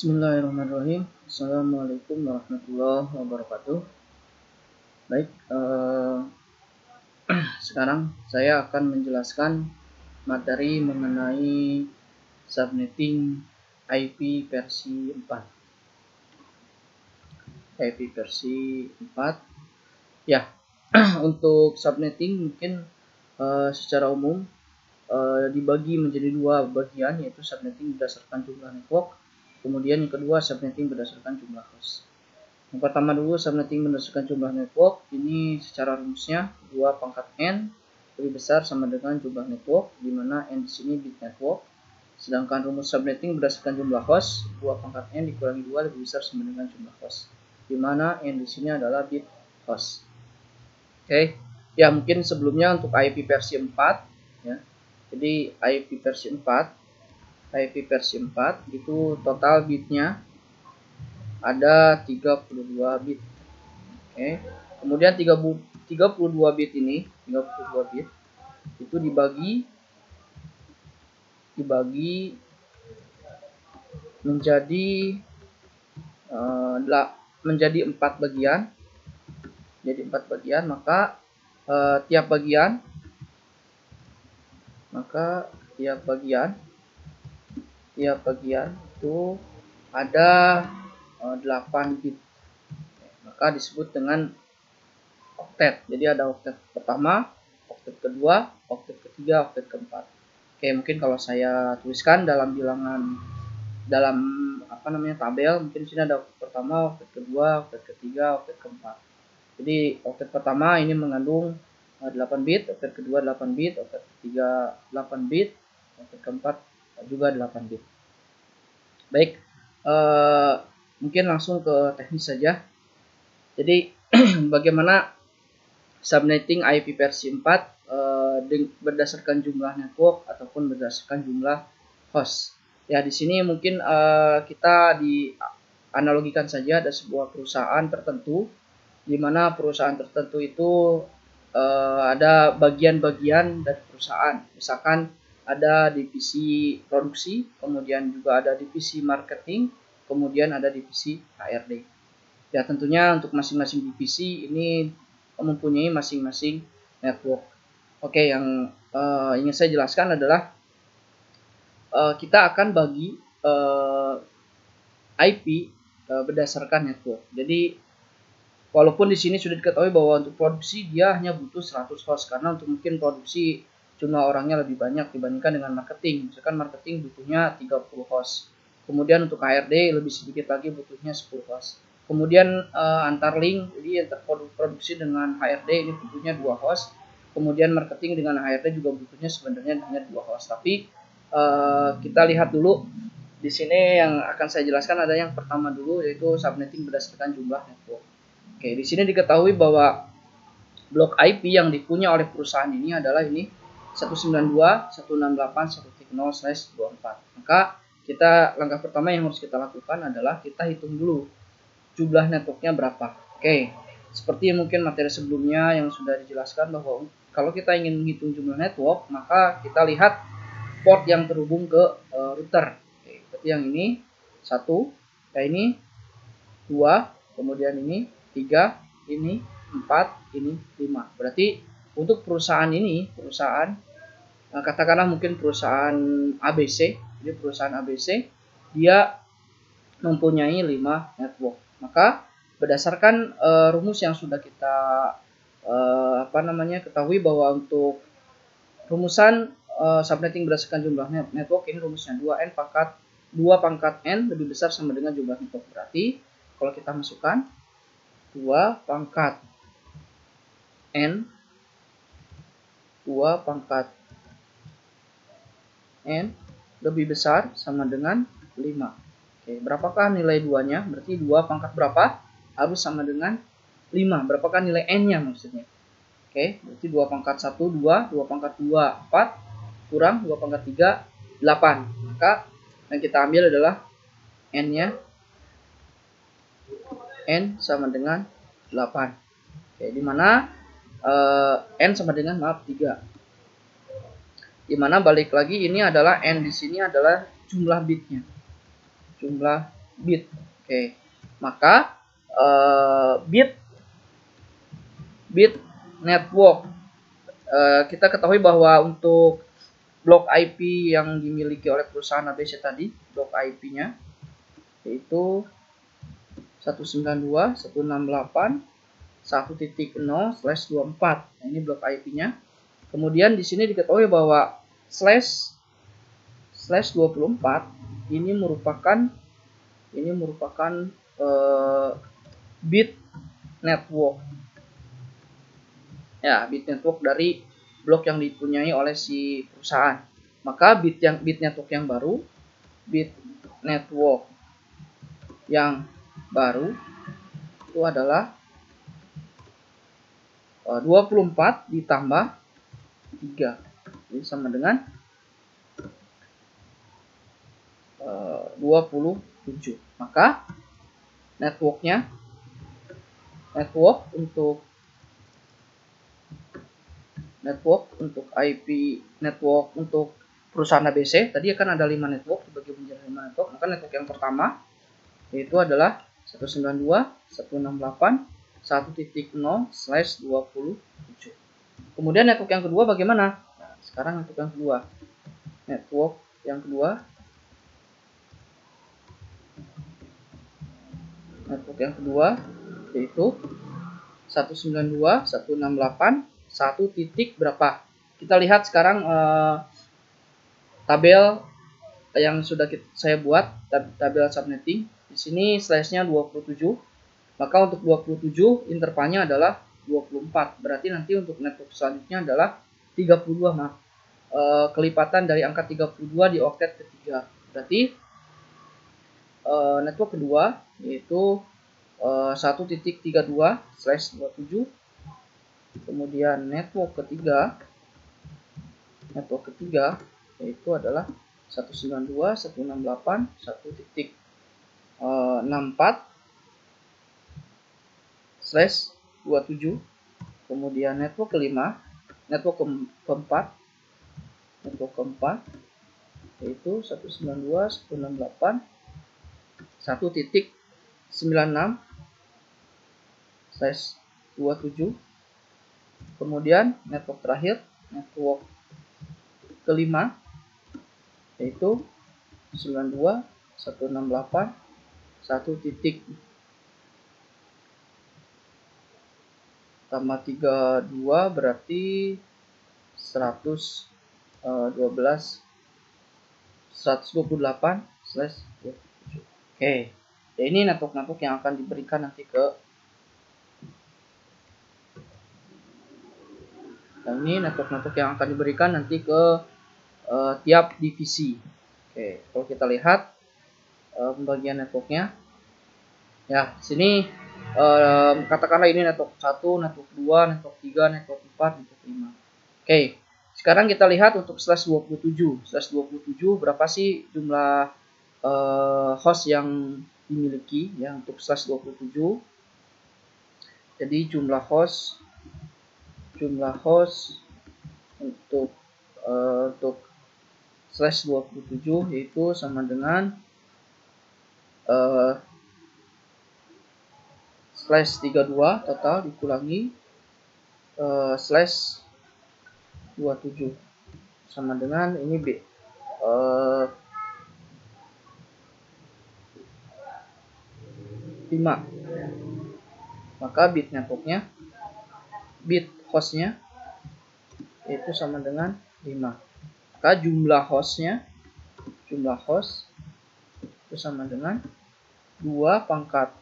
Bismillahirrahmanirrahim. Assalamualaikum warahmatullahi wabarakatuh. Baik, sekarang saya akan menjelaskan materi mengenai subnetting IP versi 4. IP versi 4. Ya, untuk subnetting mungkin secara umum dibagi menjadi dua bagian, yaitu subnetting berdasarkan jumlah network. Kemudian yang kedua, subnetting berdasarkan jumlah host. Yang pertama dulu, subnetting berdasarkan jumlah network. Ini secara rumusnya 2 pangkat n lebih besar sama dengan jumlah network, di mana n di sini bit network. Sedangkan rumus subnetting berdasarkan jumlah host, 2 pangkat n dikurangi 2 lebih besar sama dengan jumlah host, di mana n di sini adalah bit host. Oke. Ya, mungkin sebelumnya untuk IP versi 4 ya. Jadi IP versi 4 itu total bitnya ada 32 bit. Oke. Kemudian 32 bit ini, 32 bit itu dibagi menjadi 4 bagian. Jadi 4 bagian, maka tiap bagian itu ada 8 bit. Maka disebut dengan oktet. Jadi ada oktet pertama, oktet kedua, oktet ketiga, oktet keempat. Oke, mungkin kalau saya tuliskan dalam bilangan, dalam tabel, mungkin di sini ada oktet pertama, oktet kedua, oktet ketiga, oktet keempat. Jadi oktet pertama ini mengandung 8 bit, oktet kedua 8 bit, oktet ketiga 8 bit, oktet keempat juga 8 bit. Baik, mungkin langsung ke teknis saja. Jadi bagaimana subnetting IP versi 4 berdasarkan jumlah network ataupun berdasarkan jumlah host. Ya, di sini mungkin kita dianalogikan saja ada sebuah perusahaan tertentu, di mana perusahaan tertentu itu ada bagian-bagian dari perusahaan. Misalkan ada divisi produksi, kemudian juga ada divisi marketing, kemudian ada divisi HRD. Ya, tentunya untuk masing-masing divisi ini mempunyai masing-masing network. Oke, yang ingin saya jelaskan adalah kita akan bagi IP berdasarkan network. Jadi walaupun di sini sudah diketahui bahwa untuk produksi dia hanya butuh 100 host, karena untuk mungkin produksi jumlah orangnya lebih banyak dibandingkan dengan marketing. Misalkan marketing butuhnya 30 host. Kemudian untuk HRD lebih sedikit lagi, butuhnya 10 host. Kemudian antar link, jadi antar produksi dengan HRD ini butuhnya 2 host. Kemudian marketing dengan HRD juga butuhnya sebenarnya hanya 2 host. Tapi kita lihat dulu di sini yang akan saya jelaskan ada yang pertama dulu, yaitu subnetting berdasarkan jumlah network. Oke, di sini diketahui bahwa blok IP yang dipunya oleh perusahaan ini adalah ini 192.168.1.0/24. Maka langkah pertama yang harus kita lakukan adalah kita hitung dulu jumlah networknya berapa. Oke, seperti mungkin materi sebelumnya yang sudah dijelaskan bahwa kalau kita ingin menghitung jumlah network, maka kita lihat port yang terhubung ke router. Oke, berarti yang ini 1, ini 2, kemudian ini 3, ini 4, ini 5. Berarti untuk perusahaan ini, katakanlah mungkin perusahaan ABC, jadi perusahaan ABC dia mempunyai 5 network. Maka berdasarkan rumus yang sudah kita ketahui bahwa untuk rumusan subnetting berdasarkan jumlah network ini rumusnya 2 pangkat n lebih besar sama dengan jumlah network. Berarti kalau kita masukkan 2 pangkat n lebih besar sama dengan 5. Oke, berapakah nilai 2-nya? Berarti 2 pangkat berapa? Harus sama dengan 5. Berapakah nilai n-nya maksudnya? Oke, berarti 2 pangkat 1, 2, 2 pangkat 2, 4, kurang 2 pangkat 3, 8. Maka yang kita ambil adalah n-nya, n sama dengan 8. Oke, di mana n sama dengan 3. Dimana balik lagi ini adalah n di sini adalah jumlah bitnya. Jumlah bit. Oke. Maka bit network, kita ketahui bahwa untuk blok IP yang dimiliki oleh perusahaan ABC tadi, blok IP-nya yaitu 192.168.1.0/24. Ini blok IP-nya. Kemudian di sini diketahui bahwa slash 24 ini merupakan bit network. Ya, bit network dari blok yang dipunyai oleh si perusahaan. Maka bit network yang baru, itu adalah 24 ditambah 3. Jadi sama dengan 27. Maka network untuk IP network untuk perusahaan ABC tadi kan ada 5 network, dibagi menjadi 5 network. Maka network yang pertama yaitu adalah 192.168.1.0/27. Kemudian network yang kedua bagaimana? Nah, sekarang network yang kedua. Network yang kedua yaitu 192.168.1 titik berapa? Kita lihat sekarang tabel yang sudah saya buat, tabel subnetting. Di sini slash-nya 27. Maka untuk 27 intervalnya adalah 24. Berarti nanti untuk network selanjutnya adalah 32, maaf. Kelipatan dari angka 32 di oktet ketiga. Berarti network kedua yaitu 1.32/27. Kemudian network ketiga yaitu adalah 192.168.1.64/27. Kemudian network keempat yaitu 192.168.1.96/27. Kemudian network terakhir, network kelima yaitu 92.168.1 titik tambah 32 berarti 128/27. Oke. Ya, ini network yang akan diberikan nanti ke tiap divisi. Oke, kalau kita lihat pembagian networknya, ya sini katakanlah ini network 1, network 2, network 3, network 4, network 5. Oke, sekarang kita lihat untuk slash 27 berapa sih jumlah host yang dimiliki ya untuk slash 27. Jadi jumlah host untuk slash 27 yaitu sama dengan slash 32 total dikurangi slash 27 sama dengan ini 5. Maka bit hostnya itu sama dengan 5. Maka jumlah host itu sama dengan 2 pangkat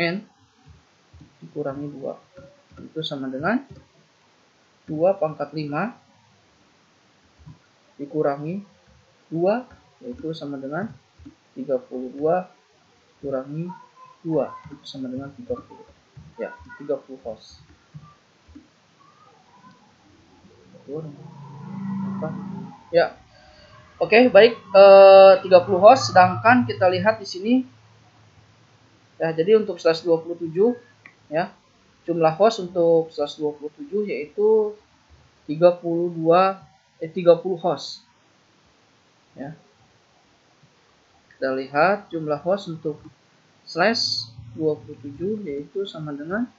n dikurangi 2. Itu sama dengan 2 pangkat 5 dikurangi 2, yaitu sama dengan 32 kurangi 2, itu sama dengan 30. Ya, 30 host. Ya. Oke, baik, 30 host. Sedangkan kita lihat di sini ya, jadi untuk slash 27 ya, jumlah host untuk slash 27 yaitu 30 host. Ya. Kita lihat jumlah host untuk slash 27 yaitu sama dengan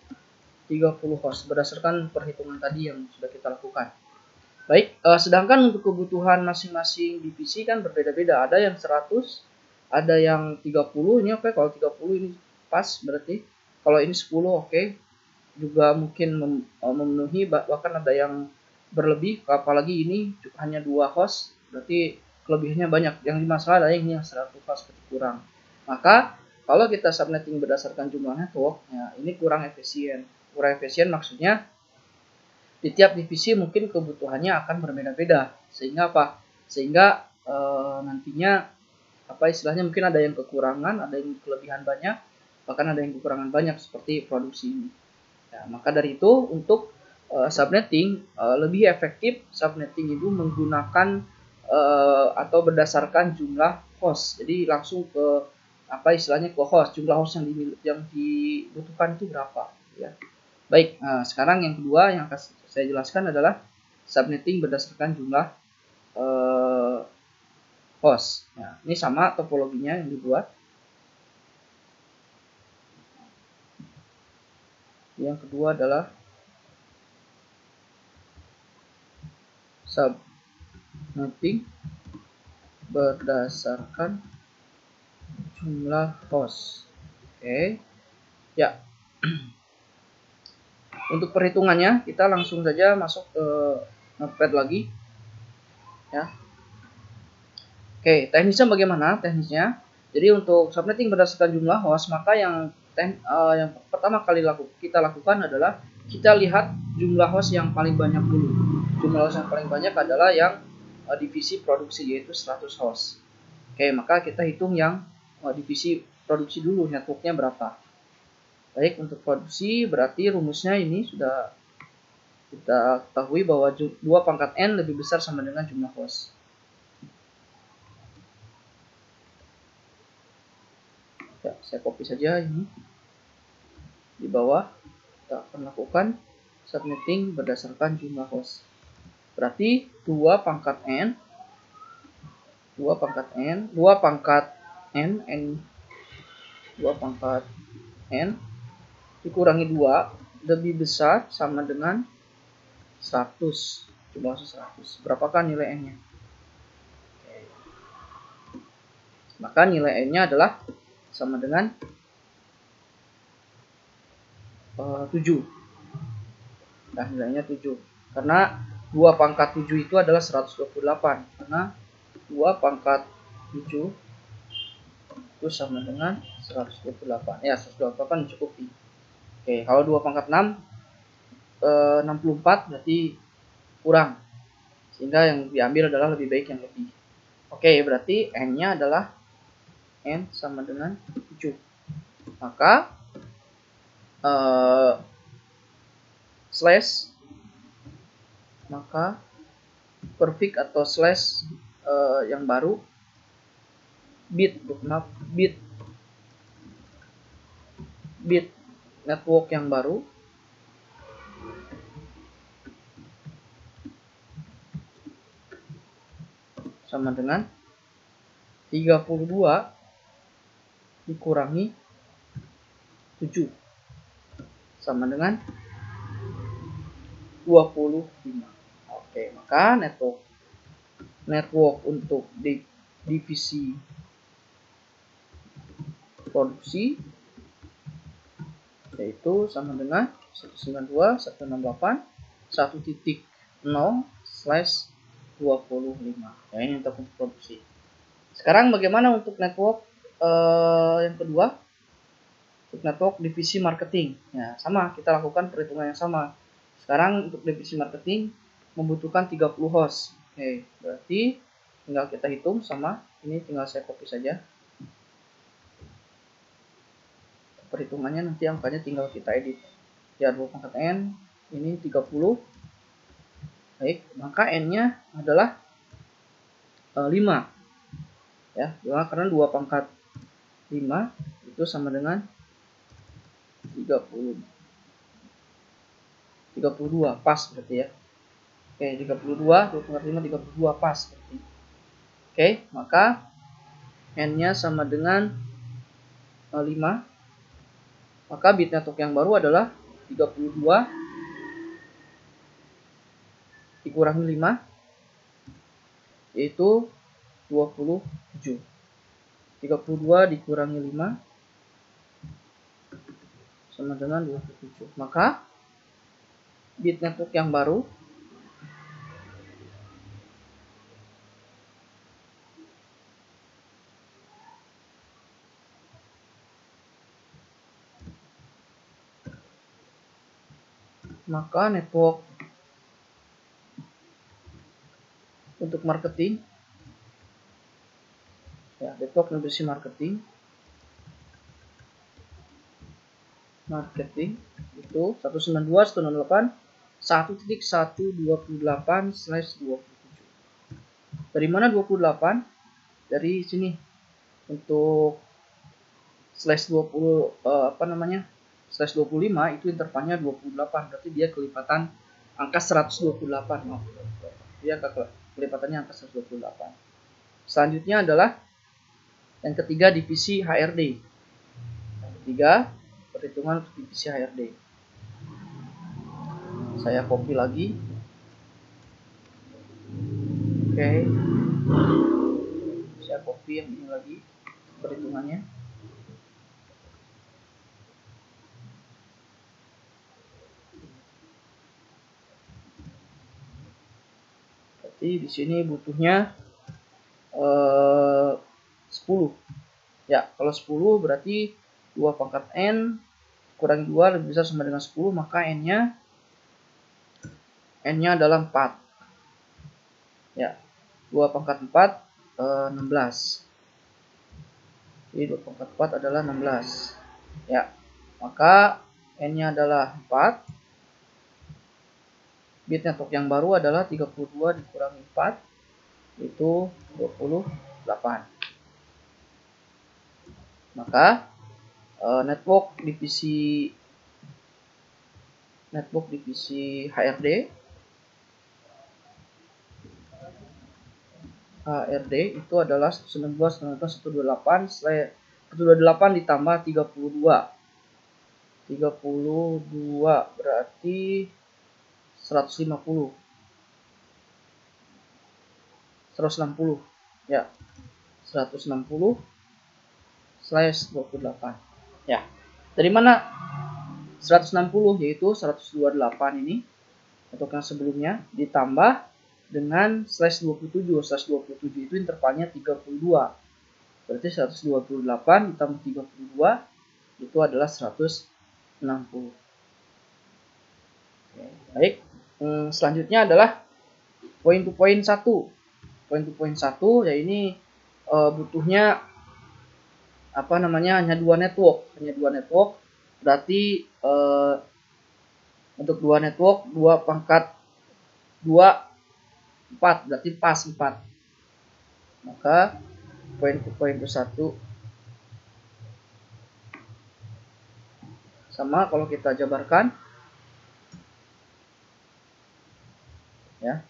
30 host berdasarkan perhitungan tadi yang sudah kita lakukan. Baik, sedangkan untuk kebutuhan masing-masing divisi kan berbeda-beda. Ada yang 100, ada yang 30. Ini oke, kalau 30 ini pas berarti. Kalau ini 10 oke. Juga mungkin memenuhi, bahkan ada yang berlebih, apalagi ini hanya 2 host, berarti kelebihannya banyak. Yang dimasalah adalah ini yang 100 host kurang. Maka kalau kita subnetting berdasarkan jumlah network, ya ini kurang efisien. Kurang efisien maksudnya di tiap divisi mungkin kebutuhannya akan berbeda-beda, sehingga apa? Sehingga nantinya apa istilahnya, mungkin ada yang kekurangan, ada yang kelebihan banyak, bahkan ada yang kekurangan banyak seperti produksi ini. Ya, maka dari itu untuk subnetting lebih efektif subnetting itu menggunakan atau berdasarkan jumlah host. Jadi langsung ke apa istilahnya ke host, jumlah host yang dibutuhkan itu berapa, ya. Baik, sekarang yang kedua yang akan saya jelaskan adalah subnetting berdasarkan jumlah host. Nah, ini sama topologinya yang dibuat. Yang kedua adalah subnetting berdasarkan jumlah host. Oke, ya. Untuk perhitungannya kita langsung saja masuk ke notepad lagi, ya. Oke, teknisnya bagaimana? Teknisnya, jadi untuk subnetting berdasarkan jumlah host, maka yang pertama kali kita lakukan adalah kita lihat jumlah host yang paling banyak dulu. Jumlah host yang paling banyak adalah yang divisi produksi, yaitu 100 host. Oke, maka kita hitung yang divisi produksi dulu, networknya berapa. Baik, untuk produksi berarti rumusnya ini sudah kita ketahui bahwa 2 pangkat N lebih besar sama dengan jumlah host. Ya, saya copy saja ini. Di bawah kita akan lakukan subnetting berdasarkan jumlah host. Berarti 2 pangkat N dikurangi 2 lebih besar sama dengan 100. Jumlah host 100. Berapakah nilai N-nya? Maka nilai N-nya adalah sama dengan 7. Nah, nilainya 7. Karena 2 pangkat 7 itu adalah 128. Karena 2 pangkat 7 itu sama dengan 128. Ya, 128 mencukupi. Oke, kalau 2 pangkat 6 64 berarti kurang. Sehingga yang diambil adalah lebih baik yang lebih. Oke, berarti N-nya adalah N sama dengan 7. Maka slash, maka perfect atau slash yang baru bit network yang baru sama dengan 32 dikurangi 7 sama dengan 25. Oke, maka network untuk divisi produksi yaitu sama dengan 192.168.1.0/25. Ya, ini untuk produksi. Sekarang bagaimana untuk network yang kedua? Untuk network divisi marketing. Ya, sama, kita lakukan perhitungan yang sama. Sekarang untuk divisi marketing membutuhkan 30 host. Oke, berarti tinggal kita hitung sama, ini tinggal saya copy saja. Perhitungannya nanti angkanya tinggal kita edit. Ya, 2 pangkat N, ini 30. Baik, maka N-nya adalah 5. Ya, karena 2 pangkat 5 itu sama dengan 32 pas berarti ya. Oke, 32 2 pangkat 5 32 pas berarti. Oke, maka N-nya sama dengan 5, maka bit network yang baru adalah 32 dikurangi 5, yaitu 27. 32 dikurangi 5 sama dengan 27. Maka bit network yang baru network untuk marketing, ya, network yang berisi marketing itu 192.168.1.128/27. Dari mana 28? Dari sini. Untuk slash 20 slash 25 itu intervalnya 28, berarti dia kelipatan angka 128. Dia kelipatannya angka 128. Selanjutnya adalah yang ketiga, divisi HRD. Yang ketiga, perhitungan divisi HRD. Saya copy lagi. Oke. Saya copy yang ini lagi perhitungannya. Berarti di sini butuhnya 10. Ya, kalau 10 berarti 2 pangkat N kurangi 2 lebih besar sama dengan 10, maka N-nya adalah 4. Ya, 2 pangkat 4 16. Jadi 2 pangkat 4 adalah 16. Ya, maka N-nya adalah 4. Bit network yang baru adalah 32 dikurangi 4, itu 28. Maka network divisi HRD itu adalah 128 ditambah 32. 32 berarti 160. 160. Ya. 160/28. Ya. Dari mana 160? Yaitu 128 ini untuk yang sebelumnya ditambah dengan slash 27. Slash 27 itu intervalnya 32. Berarti 128 ditambah 32 itu adalah 160. Oke, baik. Selanjutnya adalah point to point 1. Point to point 1 ya, ini butuhnya hanya 2 network. Berarti untuk 2 network 2 pangkat 2 4, berarti pas 4. Maka point to point 1 sama, kalau kita jabarkan ya,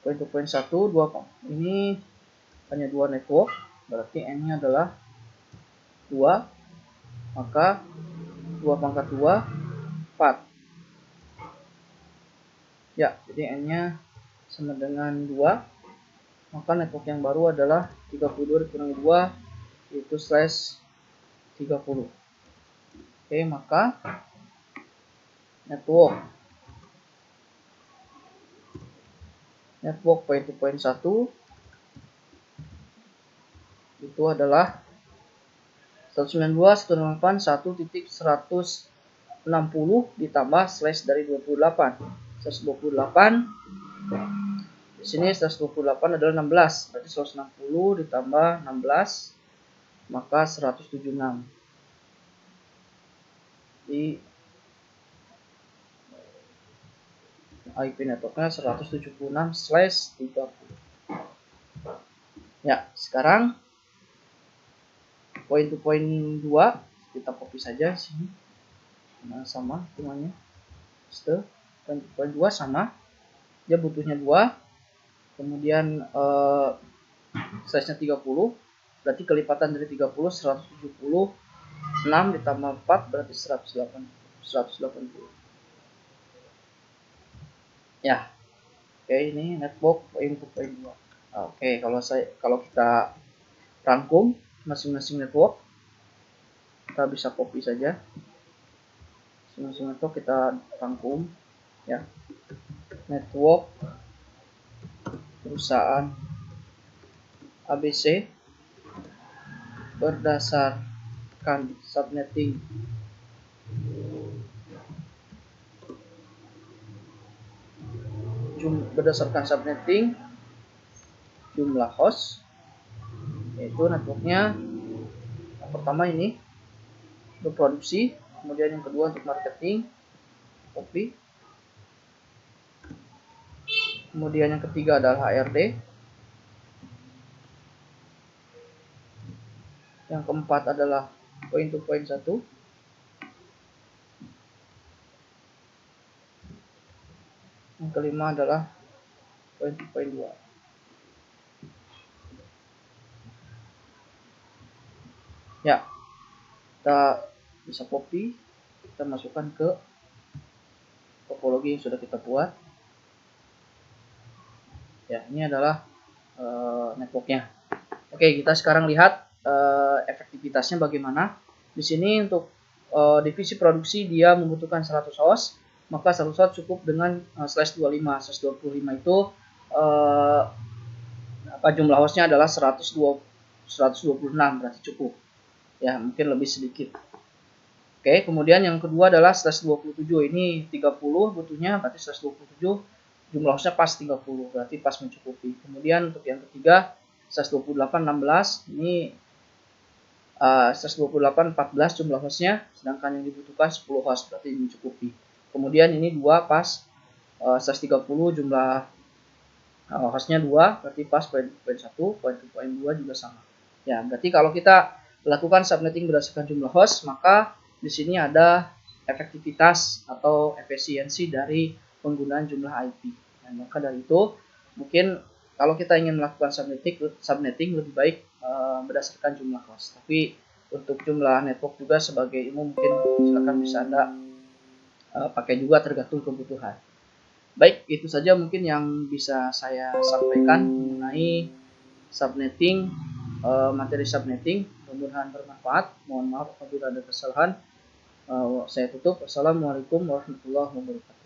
point to point 1 2 ini hanya 2 network, berarti N-nya adalah 2, maka 2 pangkat 2 4. Ya, jadi N-nya sama dengan 2, maka network yang baru adalah 32 dikurangi 2, yaitu slash 30. Oke, maka network point to point 1 itu adalah 192.168.1.160 ditambah slash dari 28. 128 di sini 128 adalah 16, berarti 160 ditambah 16 maka 176. Di IP networknya 176/30. Ya, sekarang point to point 2 kita copy saja sini. Nah, sama hitungannya. Point to point 2 sama. Dia butuhnya 2. Kemudian size-nya 30, berarti kelipatan dari 30 176 ditambah 4 berarti 180. Ya. Oke, ini network poin 1.2. Oke, kalau kita rangkum masing-masing network, kita bisa copy saja. Masing-masing network kita rangkum ya. Network perusahaan ABC berdasarkan subnetting jumlah host, yaitu networknya yang pertama ini untuk produksi, kemudian yang kedua untuk marketing, copy, kemudian yang ketiga adalah HRD, yang keempat adalah point to point 1, yang kelima adalah point to point 2. Ya, kita bisa copy, kita masukkan ke topologi yang sudah kita buat. Ya, ini adalah networknya. Oke, kita sekarang lihat efektivitasnya bagaimana. Di sini untuk divisi produksi dia membutuhkan 100 host, maka 100 host cukup dengan /25. /25 itu jumlah hostnya adalah 126, berarti cukup. Ya, mungkin lebih sedikit. Oke, kemudian yang kedua adalah /27. Ini 30 butuhnya, berarti 127 jumlah hostnya pas 30, berarti pas mencukupi. Kemudian untuk yang ketiga 128 16, ini 128 14 jumlah hostnya, sedangkan yang dibutuhkan 10 host, berarti mencukupi. Kemudian ini 2 pas 130 jumlah hostnya 2, berarti pas poin 1, poin 2 juga sama. Ya, berarti kalau kita lakukan subnetting berdasarkan jumlah host, maka di sini ada efektivitas atau efisiensi dari penggunaan jumlah IP. Nah, maka dari itu mungkin kalau kita ingin melakukan subnetting lebih baik berdasarkan jumlah host. Tapi untuk jumlah network juga sebagai ilmu mungkin silakan bisa Anda pakai juga tergantung kebutuhan. Baik, itu saja mungkin yang bisa saya sampaikan mengenai subnetting, materi subnetting. Mudah-mudahan bermanfaat. Mohon maaf apabila ada kesalahan. Saya tutup. Wassalamualaikum warahmatullahi wabarakatuh.